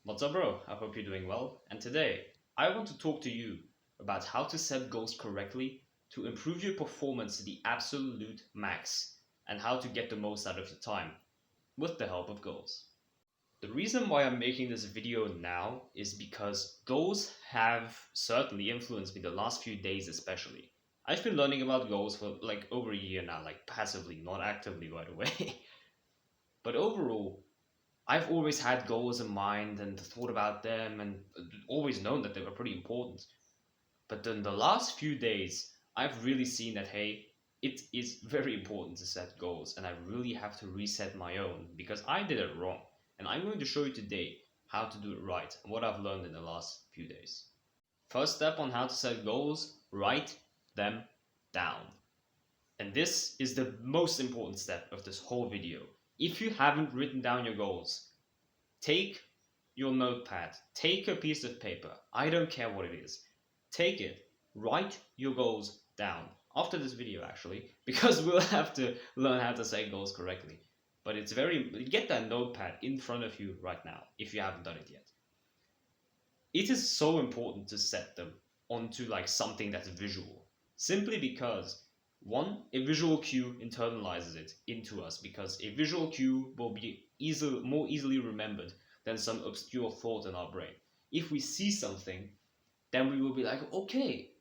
What's up, bro? I hope you're doing well. And today, I want to talk to you about how to set goals correctly to improve your performance to the absolute max and how to get the most out of your time with the help of goals. The reason why I'm making this video now is because goals have certainly influenced me the last few days, especially. I've been learning about goals for like over a year now, like passively, not actively, by the way. But overall, I've always had goals in mind and thought about them and always known that they were pretty important. But in the last few days, I've really seen that, hey, it is very important to set goals and I really have to reset my own because I did it wrong. And I'm going to show you today how to do it right and what I've learned in the last few days. First step on how to set goals, write them down. And this is the most important step of this whole video. If you haven't written down your goals, take your notepad, take a piece of paper, I don't care what it is, take it, write your goals down. After this video, actually, because we'll have to learn how to say goals correctly. But it's get that notepad in front of you right now if you haven't done it yet. It is so important to set them onto like something that's visual, simply because one, a visual cue internalizes it into us because a visual cue will be more easily remembered than some obscure thought in our brain. If we see something, then we will be like, okay,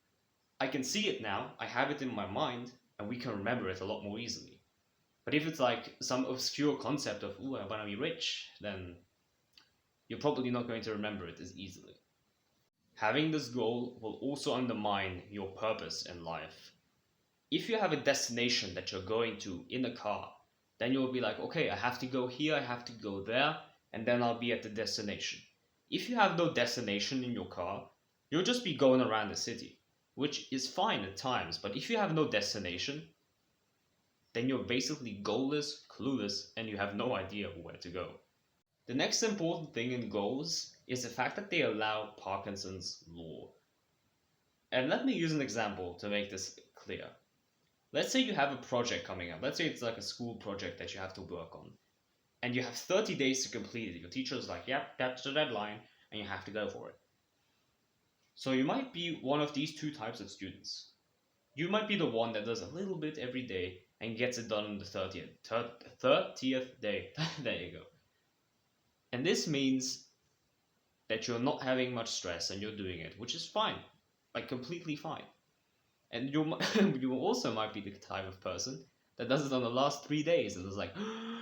I can see it now, I have it in my mind, and we can remember it a lot more easily. But if it's like some obscure concept of, ooh, I want to be rich, then you're probably not going to remember it as easily. Having this goal will also undermine your purpose in life. If you have a destination that you're going to in a car, then you'll be like, okay, I have to go here, I have to go there, and then I'll be at the destination. If you have no destination in your car, you'll just be going around the city, which is fine at times, but if you have no destination, then you're basically goalless, clueless, and you have no idea where to go. The next important thing in goals is the fact that they allow Parkinson's law. And let me use an example to make this clear. Let's say you have a project coming up. Let's say it's like a school project that you have to work on. And you have 30 days to complete it. Your teacher's like, yep, that's the deadline, and you have to go for it. So you might be one of these two types of students. You might be the one that does a little bit every day and gets it done on the 30th day. There you go. And this means that you're not having much stress and you're doing it, which is fine, like completely fine. And you also might be the type of person that does it on the last 3 days and is like,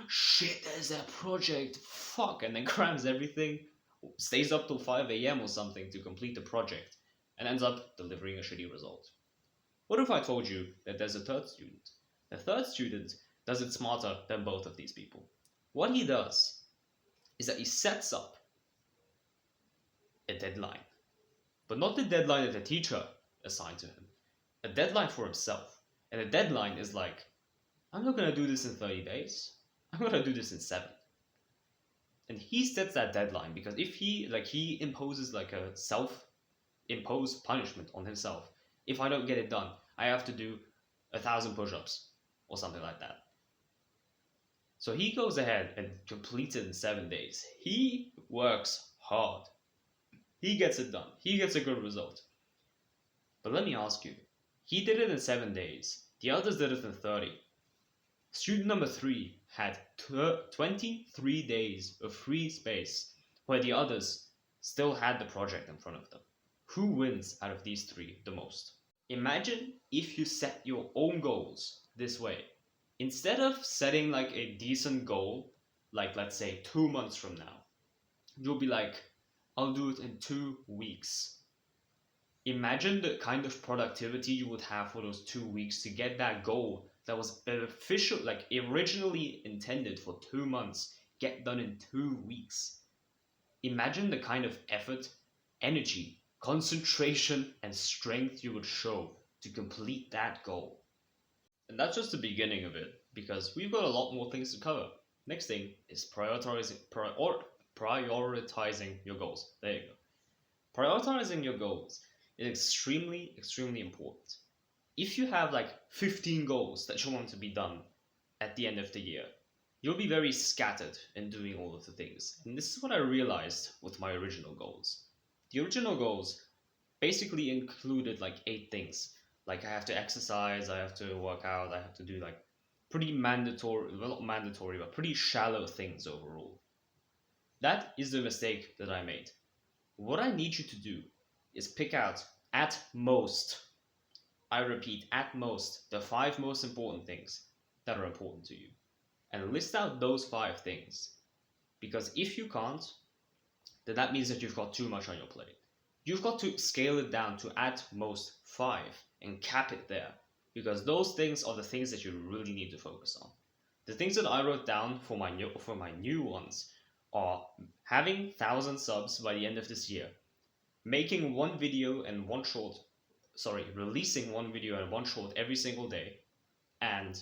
shit, there's that project, fuck, and then crams everything, stays up till 5 a.m. or something to complete the project, and ends up delivering a shitty result. What if I told you that there's a third student? The third student does it smarter than both of these people. What he does is that he sets up a deadline, but not the deadline that the teacher assigned to him, a deadline for himself. And the deadline is like, I'm not going to do this in 30 days. I'm going to do this in 7. And he sets that deadline because if he imposes like a self-imposed punishment on himself. If I don't get it done, I have to do 1,000 push-ups or something like that. So he goes ahead and completes it in 7 days. He works hard. He gets it done. He gets a good result. But let me ask you, he did it in 7 days. The others did it in 30. Student number 3 had 23 days of free space where the others still had the project in front of them. Who wins out of these 3 the most? Imagine if you set your own goals this way. Instead of setting like a decent goal, like let's say 2 months from now, you'll be like, I'll do it in 2 weeks. Imagine the kind of productivity you would have for those 2 weeks to get that goal that was originally intended for 2 months, get done in 2 weeks. Imagine the kind of effort, energy, concentration, and strength you would show to complete that goal. And that's just the beginning of it, because we've got a lot more things to cover. Next thing is prioritizing your goals. There you go. Prioritizing your goals is extremely, extremely important. If you have like 15 goals that you want to be done at the end of the year, you'll be very scattered in doing all of the things. And this is what I realized with my original goals. The original goals basically included like 8 things. Like I have to exercise, I have to work out, I have to do like pretty mandatory, well, not mandatory, but pretty shallow things overall. That is the mistake that I made. What I need you to do is pick out at most, I repeat, at most, the 5 most important things that are important to you. And list out those 5 things. Because if you can't, then that means that you've got too much on your plate. You've got to scale it down to at most 5 and cap it there. Because those things are the things that you really need to focus on. The things that I wrote down for my new ones are having 1,000 subs by the end of this year, making one video and one short, releasing one video and one short every single day, and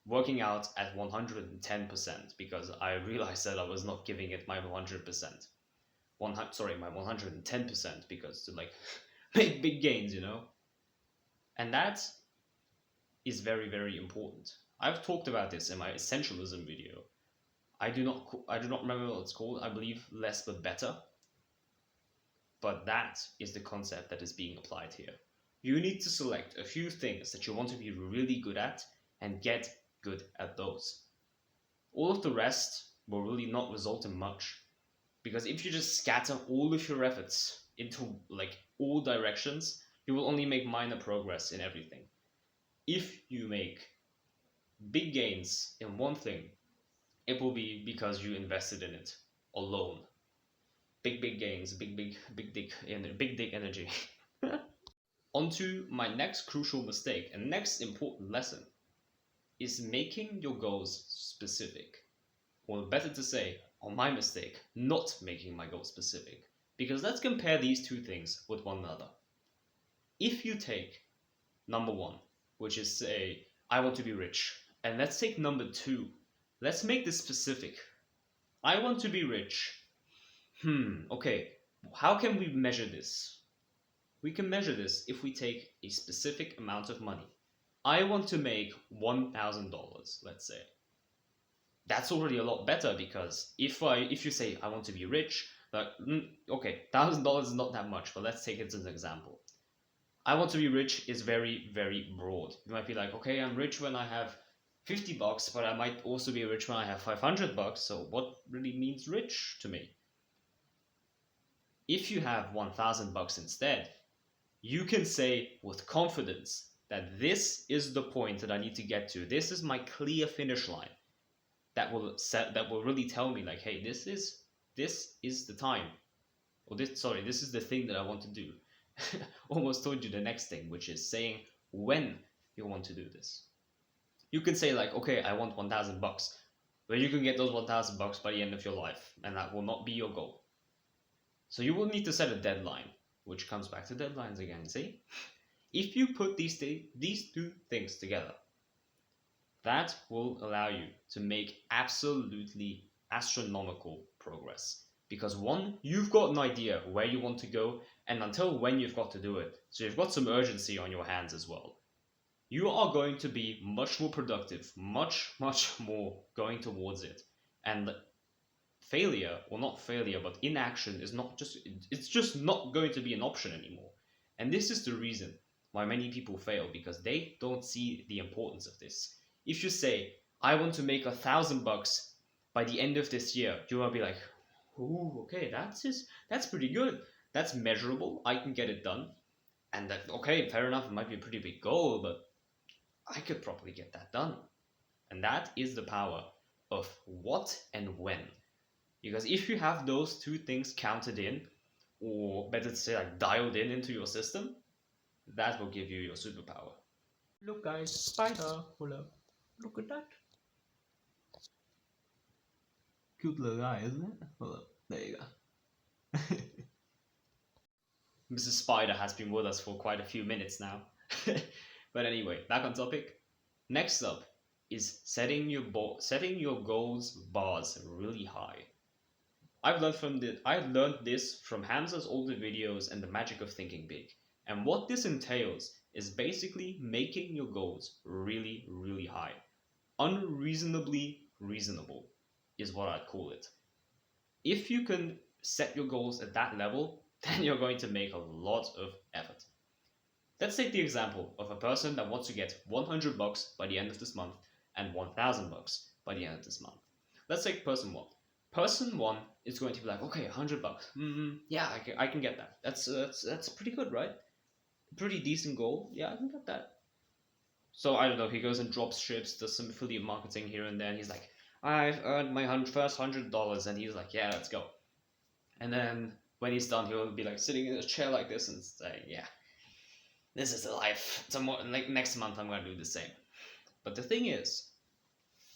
working out at 110% because I realized that I was not giving it my 100%. My 110% because to like make big gains, And that is very, very important. I've talked about this in my essentialism video. I do not remember what it's called. I believe less but better. But that is the concept that is being applied here. You need to select a few things that you want to be really good at and get good at those. All of the rest will really not result in much. Because if you just scatter all of your efforts into like all directions, you will only make minor progress in everything. If you make big gains in one thing, it will be because you invested in it alone. Big gains, big dick energy. Onto my next crucial mistake and next important lesson is making your goals specific. Or better to say, on my mistake, not making my goals specific. Because let's compare these two things with one another. If you take number 1, which is say, I want to be rich, and let's take number 2, let's make this specific. I want to be rich. Okay, how can we measure this? We can measure this if we take a specific amount of money. I want to make $1,000, let's say. That's already a lot better because if you say I want to be rich, like okay, $1,000 is not that much, but let's take it as an example. I want to be rich is very, very broad. You might be like, okay, I'm rich when I have $50, but I might also be rich when I have $500. So what really means rich to me? If you have $1,000 instead, you can say with confidence that this is the point that I need to get to. This is my clear finish line. That will really tell me like, hey, this is the time, or this is the thing that I want to do. Almost told you the next thing, which is saying when you want to do this. You can say like, okay, I want $1,000, but you can get those $1,000 by the end of your life, and that will not be your goal. So you will need to set a deadline, which comes back to deadlines again. See, if you put these two things together, that will allow you to make absolutely astronomical progress. Because 1, you've got an idea where you want to go, and until when you've got to do it. So you've got some urgency on your hands as well. You are going to be much more productive, much more going towards it. And failure, or not failure, but inaction it's just not going to be an option anymore. And this is the reason why many people fail, because they don't see the importance of this. If you say, I want to make $1,000 by the end of this year, you will be like, ooh, okay, that's pretty good. That's measurable. I can get it done. And that, okay, fair enough, it might be a pretty big goal, but I could probably get that done. And that is the power of what and when. Because if you have those two things counted in, or better to say like dialed in into your system, that will give you your superpower. Look guys, spider, hold up. Look at that. Cute little guy, isn't it? Hold up, there you go. Mrs. Spider has been with us for quite a few minutes now. But anyway, back on topic. Next up is setting your goals bars really high. I've learned this from Hamza's older videos and the magic of thinking big. And what this entails is basically making your goals really, really high. Unreasonably reasonable, is what I'd call it. If you can set your goals at that level, then you're going to make a lot of effort. Let's take the example of a person that wants to get $100 by the end of this month and $1,000 by the end of this month. Let's take person one. Person one is going to be like, okay, $100. Yeah, I can get that. That's pretty good, right? Pretty decent goal. Yeah, I can get that. So I don't know. He goes and drops ships, does some affiliate marketing here and there. And he's like, I've earned my first $100, and he's like, yeah, let's go. And then when he's done, he'll be like sitting in a chair like this and say, yeah, this is the life. Like next month, I'm gonna do the same. But the thing is,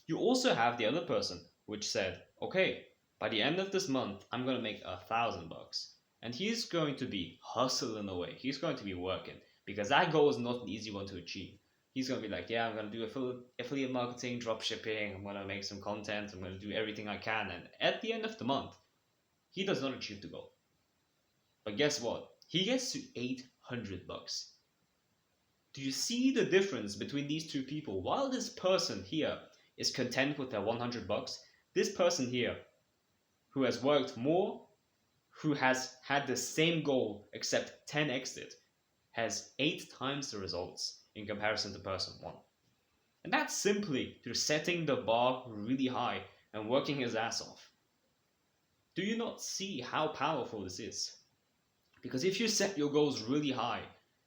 you also have the other person which said, okay, by the end of this month, I'm gonna make $1,000, and he's going to be hustling away. He's going to be working because that goal is not an easy one to achieve. He's going to be like, yeah, I'm going to do affiliate marketing, drop shipping, I'm going to make some content, I'm going to do everything I can. And at the end of the month, he does not achieve the goal. But guess what? He gets to $800. Do you see the difference between these two people? While this person here is content with their $100, this person here, who has worked more, who has had the same goal except 10x'd it, has 8 times the results in comparison to person 1. And that's simply through setting the bar really high and working his ass off. Do you not see how powerful this is? Because if you set your goals really high,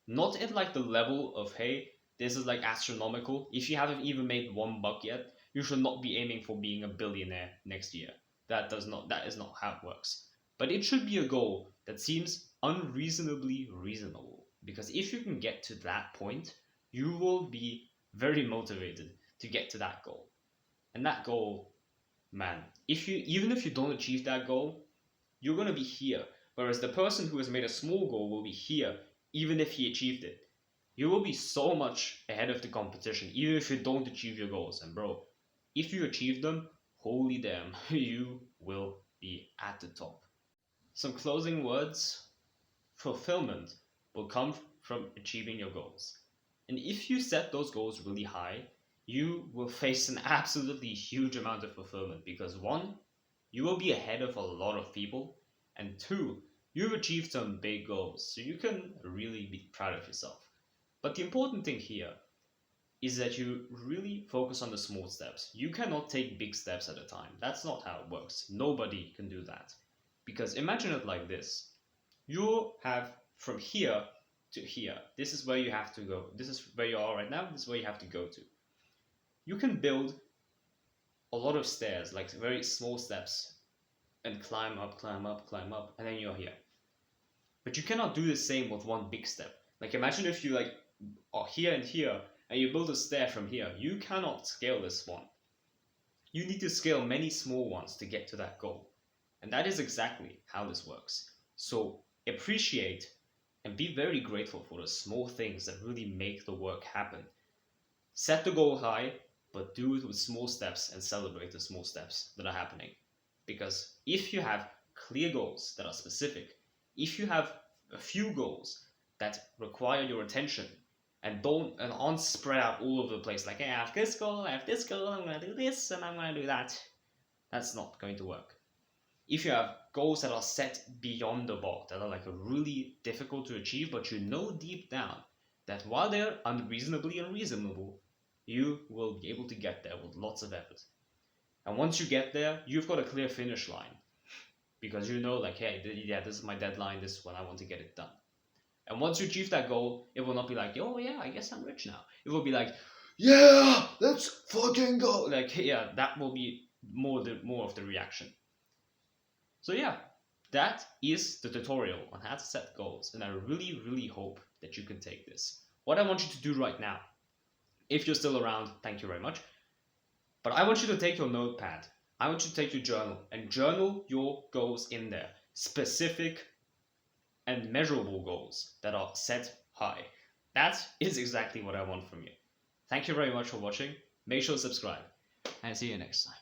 not at like the level of, hey, this is like astronomical. If you haven't even made $1 yet, you should not be aiming for being a billionaire next year. That is not how it works. But it should be a goal that seems unreasonably reasonable. Because if you can get to that point, you will be very motivated to get to that goal. And that goal, man, even if you don't achieve that goal, you're going to be here. Whereas the person who has made a small goal will be here, even if he achieved it. You will be so much ahead of the competition, even if you don't achieve your goals. And bro, if you achieve them, holy damn, you will be at the top. Some closing words. Fulfillment will come from achieving your goals. And if you set those goals really high, you will face an absolutely huge amount of fulfillment because 1, you will be ahead of a lot of people, and 2, you've achieved some big goals, so you can really be proud of yourself. But the important thing here is that you really focus on the small steps. You cannot take big steps at a time. That's not how it works. Nobody can do that. Because imagine it like this. You have from here to here. This is where you have to go. This is where you are right now. This is where you have to go to. You can build a lot of stairs, like very small steps, and climb up, climb up, climb up, and then you're here. But you cannot do the same with one big step. Like imagine if you like are here and here, and you build a stair from here. You cannot scale this one. You need to scale many small ones to get to that goal. And that is exactly how this works. So appreciate and be very grateful for the small things that really make the work happen. Set the goal high, but do it with small steps and celebrate the small steps that are happening. Because if you have clear goals that are specific, if you have a few goals that require your attention and aren't spread out all over the place, like, hey, I have this goal, I'm going to do this, and I'm going to do that, that's not going to work. If you have goals that are set beyond the bar, that are like really difficult to achieve, but you know deep down that while they're unreasonably unreasonable, you will be able to get there with lots of effort. And once you get there, you've got a clear finish line. Because you know, like, hey, yeah, this is my deadline, this is when I want to get it done. And once you achieve that goal, it will not be like, oh yeah, I guess I'm rich now. It will be like, yeah, let's fucking go. Like, yeah, that will be more of the reaction. So yeah, that is the tutorial on how to set goals. And I really, really hope that you can take this. What I want you to do right now, if you're still around, thank you very much. But I want you to take your notepad. I want you to take your journal and journal your goals in there. Specific and measurable goals that are set high. That is exactly what I want from you. Thank you very much for watching. Make sure to subscribe and see you next time.